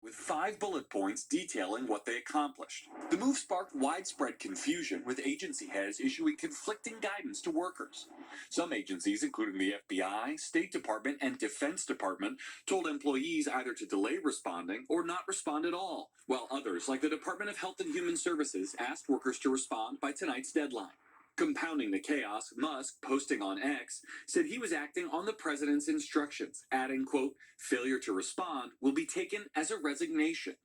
with 5 bullet points detailing what they accomplished. The move sparked widespread confusion, with agency heads issuing conflicting guidance to workers. Some agencies, including the FBI, State Department, and Defense Department, told employees either to delay responding or not respond at all, while others, like the Department of Health and Human Services, asked workers to respond by tonight's deadline. Compounding the chaos, Musk, posting on X, said he was acting on the president's instructions, adding, quote, "Failure to respond will be taken as a resignation,"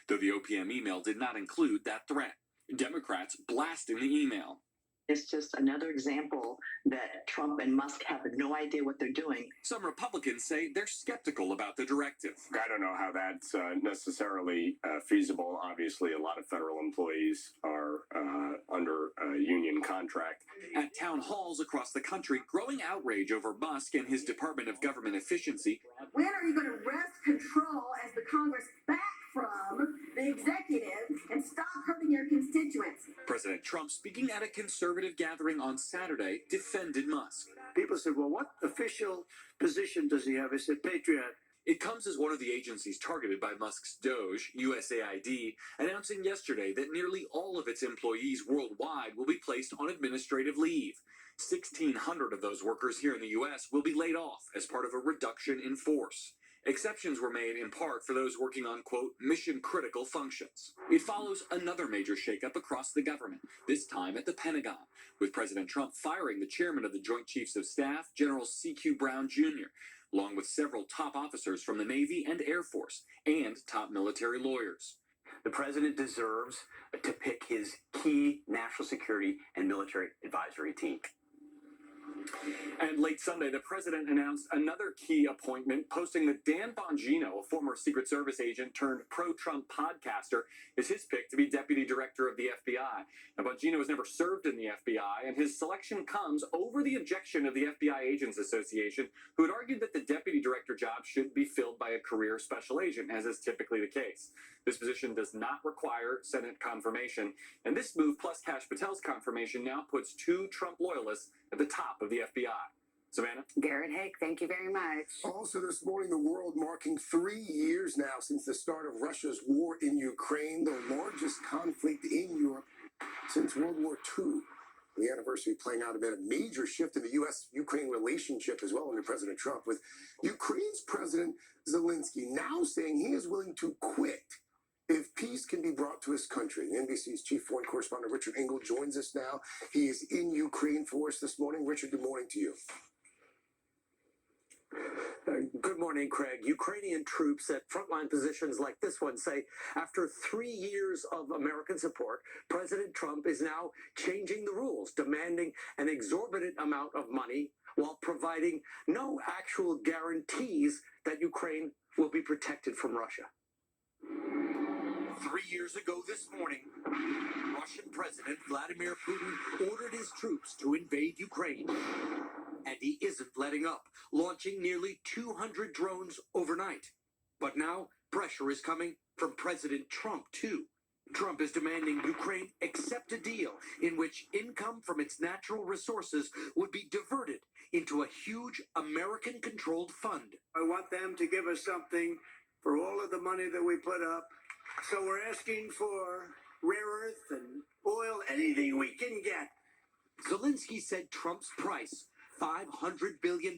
though the OPM email did not include that threat. Democrats blasting the email. It's just another example that Trump and Musk have no idea what they're doing. Some Republicans say they're skeptical about the directive. I don't know how that's necessarily feasible. Obviously, a lot of federal employees are under a union contract. At town halls across the country, growing outrage over Musk and his Department of Government Efficiency. When are you going to wrest control as the Congress back from the executive and stop hurting your constituents? President Trump, speaking at a conservative gathering on Saturday, defended Musk. People said, well, what official position does he have? I said, Patriot. It comes as one of the agencies targeted by Musk's Doge, USAID, announcing yesterday that nearly all of its employees worldwide will be placed on administrative leave. 1,600 of those workers here in the U.S. will be laid off as part of a reduction in force. Exceptions were made in part for those working on, quote, mission-critical functions. It follows another major shakeup across the government, this time at the Pentagon, with President Trump firing the chairman of the Joint Chiefs of Staff, General C.Q. Brown Jr., along with several top officers from the Navy and Air Force, and top military lawyers. The president deserves to pick his key national security and military advisory team. And late Sunday, the president announced another key appointment, posting that Dan Bongino, a former Secret Service agent turned pro-Trump podcaster, is his pick to be deputy director of the FBI. Now, Bongino has never served in the FBI, and his selection comes over the objection of the FBI Agents Association, who had argued that the deputy director job should be filled by a career special agent, as is typically the case. This position does not require Senate confirmation, and this move, plus Kash Patel's confirmation, now puts 2 Trump loyalists at the top of the FBI. Savannah? Garrett Haake, thank you very much. Also this morning, the world marking 3 years now since the start of Russia's war in Ukraine, the largest conflict in Europe since World War II. The anniversary playing out amid a major shift in the U.S.-Ukraine relationship as well under President Trump, with Ukraine's President Zelensky now saying he is willing to quit if peace can be brought to his country. NBC's chief foreign correspondent Richard Engel joins us now. He is in Ukraine for us this morning. Richard, good morning to you. Good morning, Craig. Ukrainian troops at frontline positions like this one say after 3 years of American support, President Trump is now changing the rules, demanding an exorbitant amount of money while providing no actual guarantees that Ukraine will be protected from Russia. 3 years ago this morning, Russian President Vladimir Putin ordered his troops to invade Ukraine. And he isn't letting up, launching nearly 200 drones overnight. But now, pressure is coming from President Trump, too. Trump is demanding Ukraine accept a deal in which income from its natural resources would be diverted into a huge American-controlled fund. I want them to give us something for all of the money that we put up. So we're asking for rare earth and oil, anything we can get. Zelensky said Trump's price, $500 billion,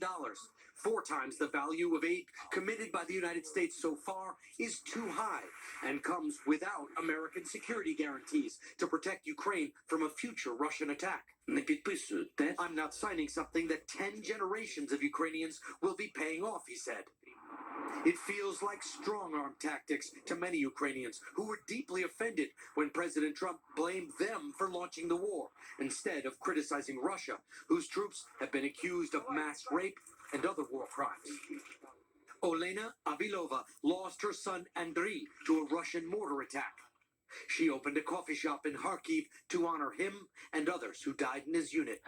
4 times the value of aid committed by the United States so far, is too high and comes without American security guarantees to protect Ukraine from a future Russian attack. I'm not signing something that 10 generations of Ukrainians will be paying off, he said. It feels like strong-arm tactics to many Ukrainians who were deeply offended when President Trump blamed them for launching the war, instead of criticizing Russia, whose troops have been accused of mass rape and other war crimes. Olena Avilova lost her son Andriy to a Russian mortar attack. She opened a coffee shop in Kharkiv to honor him and others who died in his unit.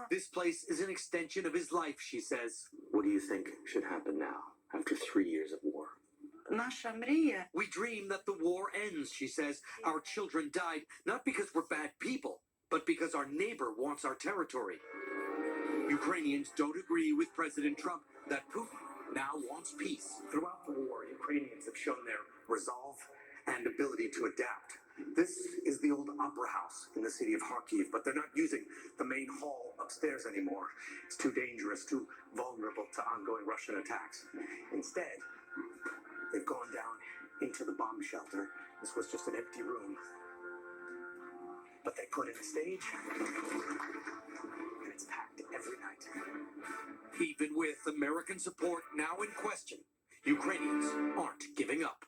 This place is an extension of his life, she says. What do you think should happen now, after 3 years of war? We dream that the war ends, she says. Our children died not because we're bad people, but because our neighbor wants our territory. Ukrainians don't agree with President Trump that Putin now wants peace. Throughout the war, Ukrainians have shown their resolve and ability to adapt. This is the old opera house in the city of Kharkiv, but they're not using the main hall upstairs anymore. It's too dangerous, too vulnerable to ongoing Russian attacks. Instead, they've gone down into the bomb shelter. This was just an empty room. But they put in a stage, and it's packed every night. Even with American support now in question, Ukrainians aren't giving up.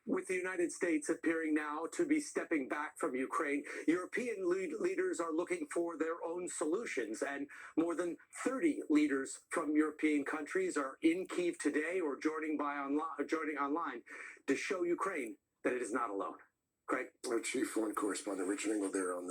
With the United States appearing now to be stepping back from Ukraine, European leaders are looking for their own solutions, and more than 30 leaders from European countries are in Kyiv today or joining online to show Ukraine that it is not alone. Craig? Our Chief Foreign Correspondent Richard Engel there on the